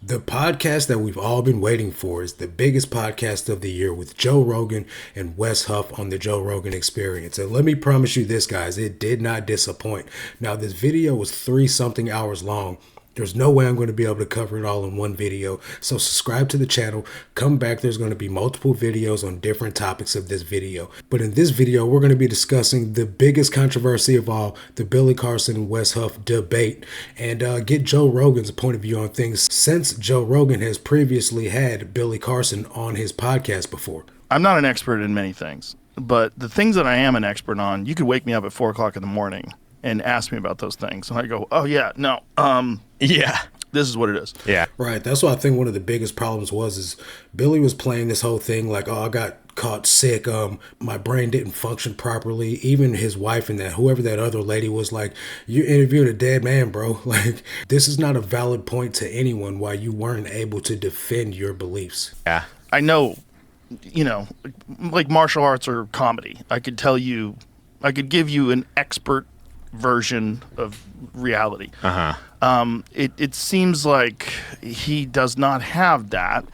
The podcast that we've all been waiting for is the biggest podcast of the year with Joe Rogan and Wes Huff on the Joe Rogan Experience. And let me promise you this, guys, it did not disappoint. Now, this video was 3-something hours long. There's no way I'm going to be able to cover it all in one video. So subscribe to the channel. Come back. There's going to be multiple videos on different topics of this video. But in this video, we're going to be discussing the biggest controversy of all, the Billy Carson and Wes Huff debate, and get Joe Rogan's point of view on things, since Joe Rogan has previously had Billy Carson on his podcast before. I'm not an expert in many things, but the things that I am an expert on, you could wake me up at 4 o'clock in the morning and ask me about those things. And I go, oh yeah, no, yeah, this is what it is. Yeah. Right. That's what I think one of the biggest problems is Billy was playing this whole thing like, oh, I got caught sick. My brain didn't function properly. Even his wife and whoever that other lady was like, you interviewed a dead man, bro. Like, this is not a valid point to anyone why you weren't able to defend your beliefs. Yeah. I know, like martial arts or comedy. I could give you an expert version of reality. It seems like he does not have that,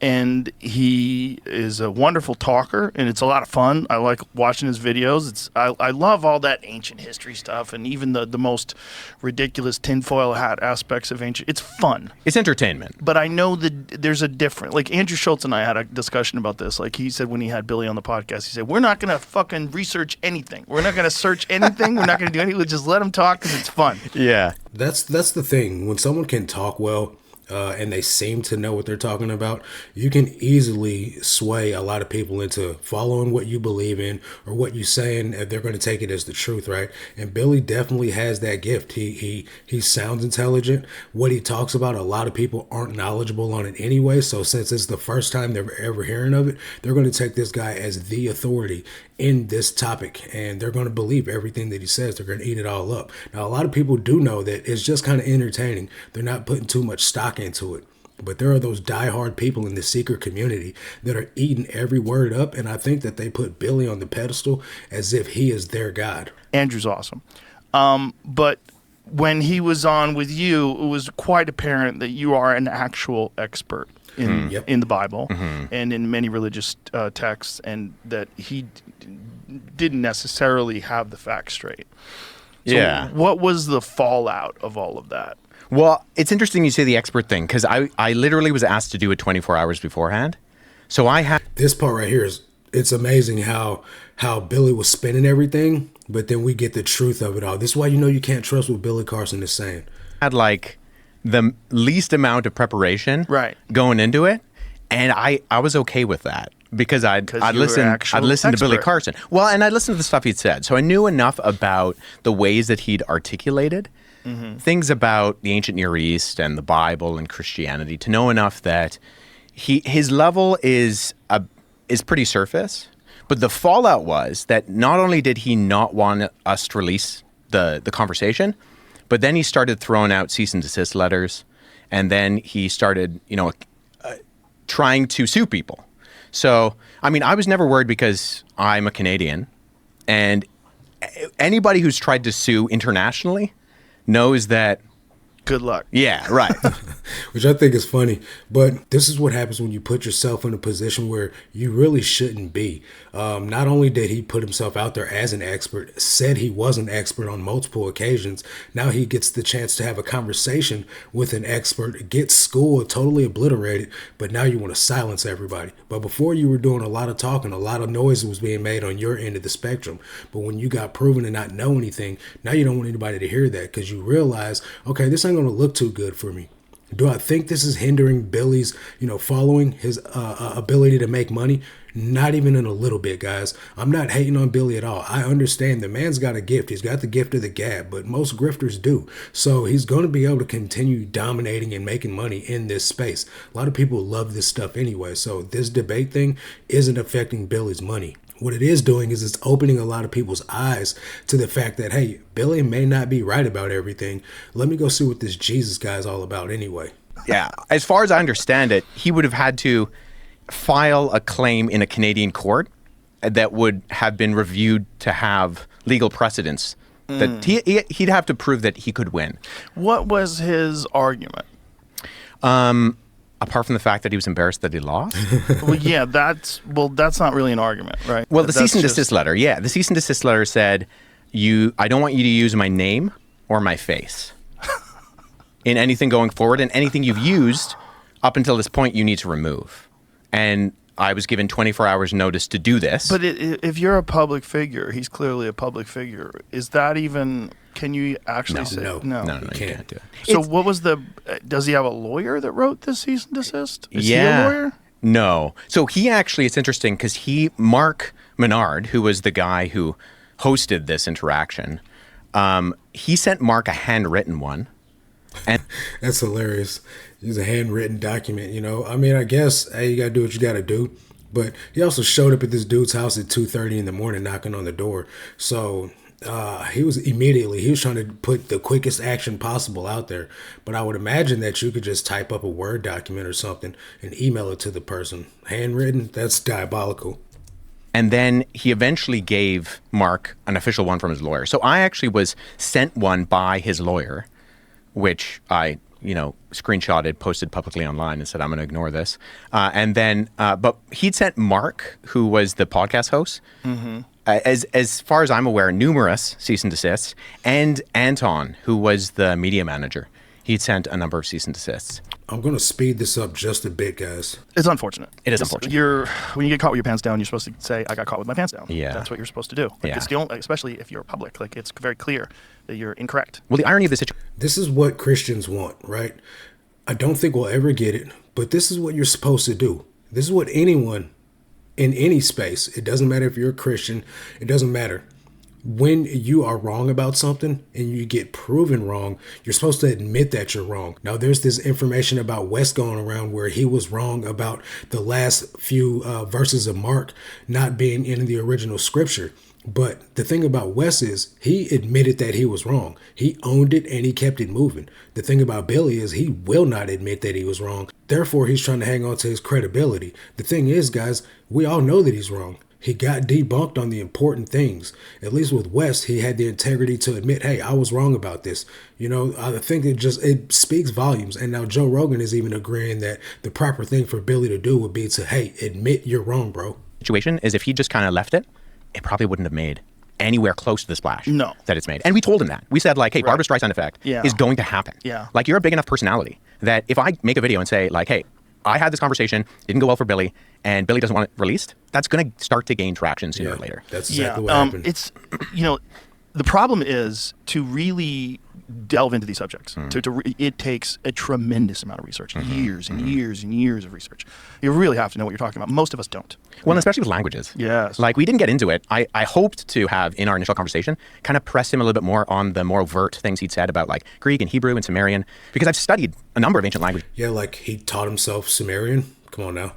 and he is a wonderful talker, and it's a lot of fun. I like watching his videos. I love all that ancient history stuff, and even the most ridiculous tinfoil hat aspects of ancient. It's fun. It's entertainment. But I know that there's a difference. Like Andrew Schultz and I had a discussion about this. Like he said when he had Billy on the podcast, he said, we're not going to fucking research anything. We're not going to search anything. We're not going to do anything. We'll just let him talk because it's fun. Yeah. That's the thing. When someone can talk well, and they seem to know what they're talking about, you can easily sway a lot of people into following what you believe in or what you say, and they're going to take it as the truth, right? And Billy definitely has that gift. He sounds intelligent. What he talks about, a lot of people aren't knowledgeable on it anyway, so since it's the first time they're ever hearing of it, they're going to take this guy as the authority in this topic, and they're going to believe everything that he says. They're going to eat it all up. Now, a lot of people do know that it's just kind of entertaining. They're not putting too much stock into it. But there are those diehard people in the seeker community that are eating every word up, and I think that they put Billy on the pedestal as if he is their God. Andrew's awesome. But when he was on with you, it was quite apparent that you are an actual expert in the Bible and in many religious texts, and that he didn't necessarily have the facts straight. So what was the fallout of all of that? Well, it's interesting you say the expert thing, because I literally was asked to do it 24 hours beforehand. So I had... This part right here it's amazing how Billy was spinning everything, but then we get the truth of it all. This is why you can't trust what Billy Carson is saying. I had like the least amount of preparation going into it, and I was okay with that because I'd listened to Billy Carson. Well, and I'd listened to the stuff he'd said, so I knew enough about the ways that he'd articulated things about the ancient Near East and the Bible and Christianity to know enough that his level is pretty surface. But the fallout was that not only did he not want us to release the conversation, but then he started throwing out cease and desist letters, and then he started, trying to sue people. So, I mean, I was never worried because I'm a Canadian, and anybody who's tried to sue internationally knows that. Good luck. Yeah, right. Which I think is funny, but this is what happens when you put yourself in a position where you really shouldn't be. Not only did he put himself out there as an expert, said he was an expert on multiple occasions, now he gets the chance to have a conversation with an expert, gets schooled, totally obliterated, but now you want to silence everybody. But before you were doing a lot of talking, a lot of noise was being made on your end of the spectrum. But when you got proven to not know anything, now you don't want anybody to hear that because you realize, okay, this ain't going to look too good for me. Do I think this is hindering Billy's, following his ability to make money? Not even in a little bit, guys. I'm not hating on Billy at all. I understand the man's got a gift. He's got the gift of the gab, but most grifters do. So he's going to be able to continue dominating and making money in this space. A lot of people love this stuff anyway. So this debate thing isn't affecting Billy's money. What it is doing is it's opening a lot of people's eyes to the fact that, hey, Billy may not be right about everything. Let me go see what this Jesus guy is all about anyway. Yeah. As far as I understand it, he would have had to file a claim in a Canadian court that would have been reviewed to have legal precedence. That he'd have to prove that he could win. What was his argument? Apart from the fact that he was embarrassed that he lost? Well, yeah, that's not really an argument, right? Well, the cease and desist letter, yeah. The cease and desist letter said, I don't want you to use my name or my face in anything going forward, and anything you've used up until this point you need to remove. And I was given 24 hours notice to do this. But if you're a public figure, he's clearly a public figure. Is that even... Can you actually say... No, you can't do it. So what was does he have a lawyer that wrote this cease and desist? Is he a lawyer? No. So he actually, it's interesting because Mark Menard, who was the guy who hosted this interaction, he sent Mark a handwritten one. And that's hilarious. It's a handwritten document, you know. I mean, I guess, hey, you got to do what you got to do. But he also showed up at this dude's house at 2:30 in the morning knocking on the door. So... he was trying to put the quickest action possible out there. But I would imagine that you could just type up a Word document or something and email it to the person. Handwritten, that's diabolical. And then he eventually gave Mark an official one from his lawyer. So I actually was sent one by his lawyer, which I, screenshotted, posted publicly online and said, I'm going to ignore this. But he'd sent Mark, who was the podcast host, as far as I'm aware, numerous cease and desists, and Anton, who was the media manager. He'd sent a number of cease and desists. I'm going to speed this up just a bit, guys. It's unfortunate. It is unfortunate. When you get caught with your pants down, you're supposed to say, I got caught with my pants down. Yeah. That's what you're supposed to do. It's the only, especially if you're public. It's very clear that you're incorrect. Well, the irony of the situation... This is what Christians want, right? I don't think we'll ever get it, but this is what you're supposed to do. This is what anyone in any space, it doesn't matter if you're a Christian, it doesn't matter. When you are wrong about something and you get proven wrong, you're supposed to admit that you're wrong. Now, there's this information about Wes going around where he was wrong about the last few verses of Mark not being in the original scripture. But the thing about Wes is he admitted that he was wrong. He owned it and he kept it moving. The thing about Billy is he will not admit that he was wrong. Therefore, he's trying to hang on to his credibility. The thing is, guys, we all know that he's wrong. He got debunked on the important things. At least with Wes, he had the integrity to admit, hey, I was wrong about this. I think it speaks volumes. And now Joe Rogan is even agreeing that the proper thing for Billy to do would be to, hey, admit you're wrong, bro. Situation is if he just kind of left it, it probably wouldn't have made anywhere close to the splash that it's made. And we told him that. We said, hey, Barbra Streisand effect is going to happen. Yeah. You're a big enough personality that if I make a video and say, hey, I had this conversation, didn't go well for Billy, and Billy doesn't want it released, that's going to start to gain traction sooner or later. That's exactly what happened. It's, the problem is to really delve into these subjects. It takes a tremendous amount of research, years and years and years of research. You really have to know what you're talking about. Most of us don't. Well, and especially with languages. Yes. We didn't get into it. I hoped to have, in our initial conversation, kind of press him a little bit more on the more overt things he'd said about Greek and Hebrew and Sumerian, because I've studied a number of ancient languages. Yeah, he taught himself Sumerian. Come on now.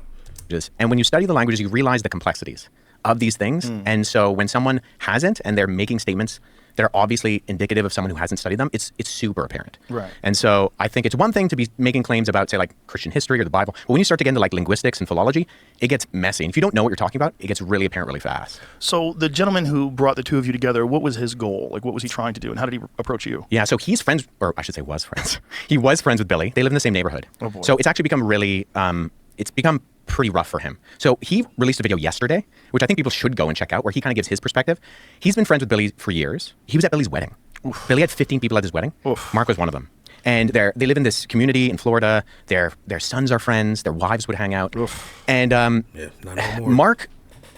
And when you study the languages, you realize the complexities of these things. And so when someone hasn't and they're making statements that are obviously indicative of someone who hasn't studied them, it's super apparent. Right. And so I think it's one thing to be making claims about, say, Christian history or the Bible, but when you start to get into linguistics and philology, it gets messy. And if you don't know what you're talking about, it gets really apparent really fast. So the gentleman who brought the two of you together, what was his goal? What was he trying to do, and how did he approach you? Yeah, so he's friends, or I should say was friends. He was friends with Billy. They live in the same neighborhood. Oh boy. So it's actually become really, it's become pretty rough for him. So he released a video yesterday, which I think people should go and check out, where he kind of gives his perspective. He's been friends with Billy for years. He was at Billy's wedding. Oof. Billy had 15 people at his wedding. Oof. Mark was one of them. And they live in this community in Florida. Their sons are friends. Their wives would hang out. Oof. And not anymore. Mark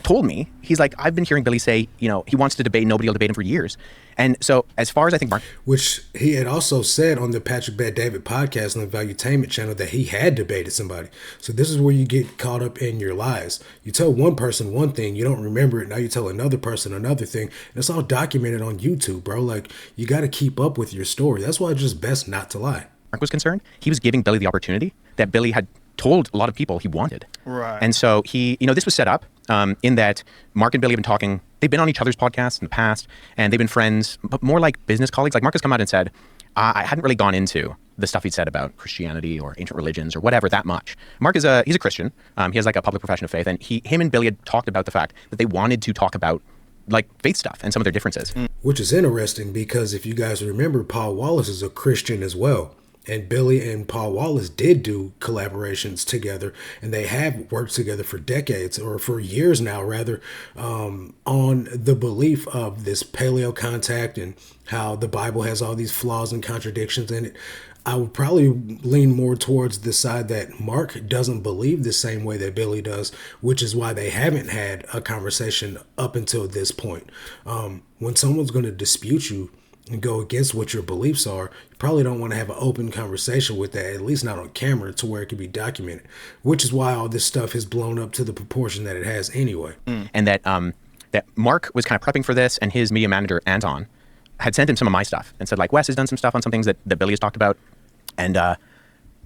told me, he's like, I've been hearing Billy say, he wants to debate, nobody will debate him for years. And so as far as I think Mark... Which he had also said on the Patrick Bet-David podcast on the Valuetainment channel that he had debated somebody. So this is where you get caught up in your lies. You tell one person one thing, you don't remember it, now you tell another person another thing. And it's all documented on YouTube, bro. You got to keep up with your story. That's why it's just best not to lie. Mark was concerned. He was giving Billy the opportunity that Billy had told a lot of people he wanted. Right. And so he, this was set up in that Mark and Billy have been talking. They've been on each other's podcasts in the past, and they've been friends, but more like business colleagues. Mark has come out and said, I hadn't really gone into the stuff he'd said about Christianity or ancient religions or whatever that much. Mark he's a Christian. He has a public profession of faith, and him and Billy had talked about the fact that they wanted to talk about faith stuff and some of their differences. Which is interesting because if you guys remember, Paul Wallace is a Christian as well. And Billy and Paul Wallace did do collaborations together, and they have worked together for decades, or for years now, rather, on the belief of this paleo contact and how the Bible has all these flaws and contradictions in it. I would probably lean more towards the side that Mark doesn't believe the same way that Billy does, which is why they haven't had a conversation up until this point. When someone's going to dispute you and go against what your beliefs are, you probably don't want to have an open conversation with that, at least not on camera, to where it can be documented, which is why all this stuff has blown up to the proportion that it has anyway. And that Mark was kind of prepping for this, and his media manager, Anton, had sent him some of my stuff and said, like, Wes has done some stuff on some things that Billy has talked about, and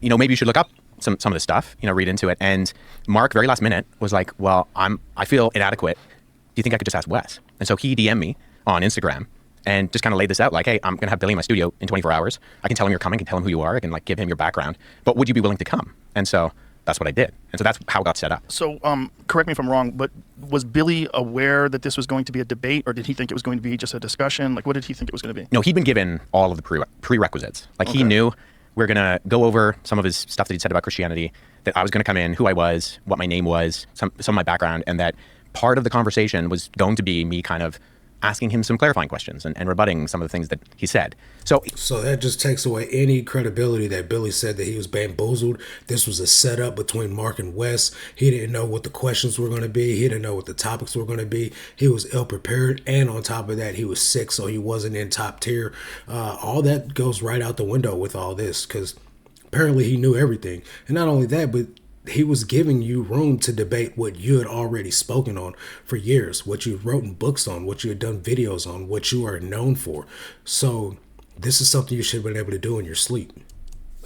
maybe you should look up some of the stuff, read into it. And Mark, very last minute, was like, well, I feel inadequate. Do you think I could just ask Wes? And so he DM'd me on Instagram and just kind of laid this out, like, hey, I'm gonna have Billy in my studio in 24 hours. I can tell him you're coming, I can tell him who you are, I can like give him your background, but would you be willing to come? And so that's what I did. And so that's how it got set up. So correct me if I'm wrong, but was Billy aware that this was going to be a debate, or did he think it was going to be just a discussion? Like, what did he think it was going to be? No, he'd been given all of the prerequisites. Like, he knew we're going to go over some of his stuff that he'd said about Christianity, that I was going to come in, who I was, what my name was, some of my background, and that part of the conversation was going to be me kind of asking him some clarifying questions and rebutting some of the things that he said. So that just takes away any credibility that Billy said that he was bamboozled. This was a setup between Mark and Wes. He didn't know what the questions were going to be. He didn't know what the topics were going to be. He was ill prepared, and on top of that, he was sick, so he wasn't in top tier. All that goes right out the window with all this, because apparently he knew everything. And not only that, but he was giving you room to debate what you had already spoken on for years, what you wrote in books on, what you had done videos on, what you are known for. So this is something you should have been able to do in your sleep.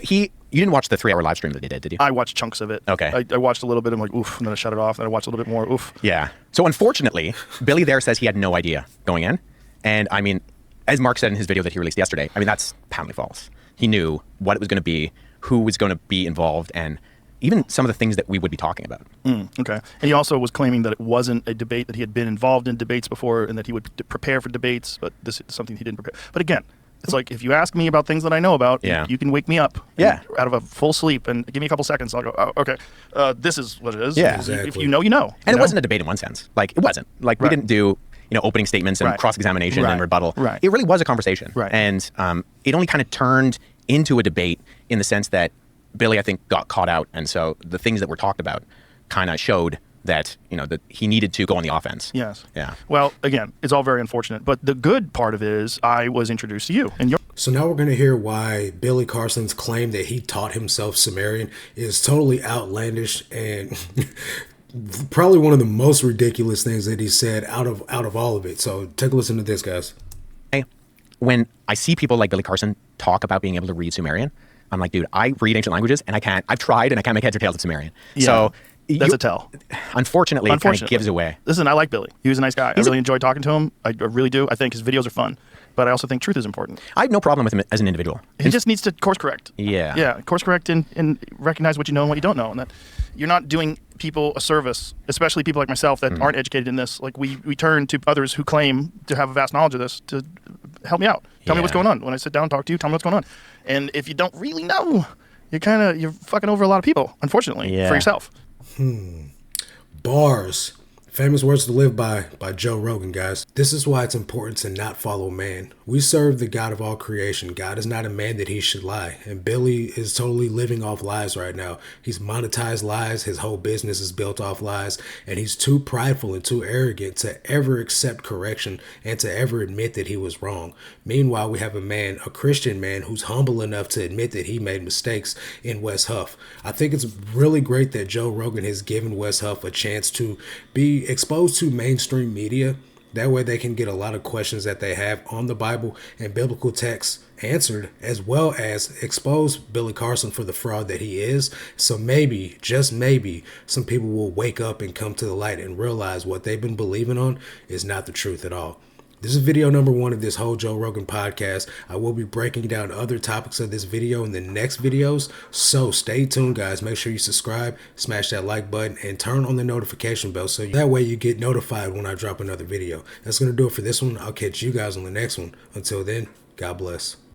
You didn't watch the 3-hour live stream that he did you? I watched chunks of it. Okay. I watched a little bit. I'm like, oof, and then I shut it off. And I watched a little bit more. Oof. Yeah. So unfortunately, Billy there says he had no idea going in. And I mean, as Mark said in his video that he released yesterday, I mean, that's patently false. He knew what it was going to be, who was going to be involved, and even some of the things that we would be talking about. Okay. And he also was claiming that it wasn't a debate, that he had been involved in debates before, and that he would prepare for debates, but this is something he didn't prepare. But again, it's like, if you ask me about things that I know about, you can wake me up out of a full sleep and give me a couple seconds. I'll go, oh, okay, this is what it is. Yeah. Exactly. If you know, you know. And it wasn't a debate in one sense. Like, it wasn't. Like, we didn't do opening statements and cross-examination and rebuttal. Right. It really was a conversation. Right. And it only kind of turned into a debate in the sense that Billy, I think, got caught out. And so the things that were talked about kind of showed that, that he needed to go on the offense. Yes. Yeah. Well, again, it's all very unfortunate. But the good part of it is I was introduced to you. And So now we're going to hear why Billy Carson's claim that he taught himself Sumerian is totally outlandish and probably one of the most ridiculous things that he said out of all of it. So take a listen to this, guys. When I see people like Billy Carson talk about being able to read Sumerian, I'm like, dude, I read ancient languages and I've tried and I can't make heads or tails of Sumerian. Yeah, so that's a tell. Unfortunately, it kind of gives away. Listen, I like Billy. He was a nice guy. I really enjoyed talking to him. I really do. I think his videos are fun. But I also think truth is important. I have no problem with him as an individual. He just needs to course correct. Yeah. Yeah, course correct and recognize what you know and what you don't know. And that you're not doing people a service, especially people like myself that aren't educated in this. Like, we turn to others who claim to have a vast knowledge of this to help me out. Tell me what's going on. When I sit down and talk to you, tell me what's going on. And if you don't really know, you're fucking over a lot of people, unfortunately, for yourself. Bars. Famous words to live by Joe Rogan, guys. This is why it's important to not follow man. We serve the God of all creation. God is not a man that he should lie. And Billy is totally living off lies right now. He's monetized lies. His whole business is built off lies. And he's too prideful and too arrogant to ever accept correction and to ever admit that he was wrong. Meanwhile, we have a Christian man, who's humble enough to admit that he made mistakes in Wes Huff. I think it's really great that Joe Rogan has given Wes Huff a chance to be exposed to mainstream media. That way they can get a lot of questions that they have on the Bible and biblical texts answered, as well as expose Billy Carson for the fraud that he is. So maybe, just maybe, some people will wake up and come to the light and realize what they've been believing on is not the truth at all. This is video number 1 of this whole Joe Rogan podcast. I will be breaking down other topics of this video in the next videos, so stay tuned, guys. Make sure you subscribe, smash that like button, and turn on the notification bell so that way you get notified when I drop another video. That's going to do it for this one. I'll catch you guys on the next one. Until then, God bless.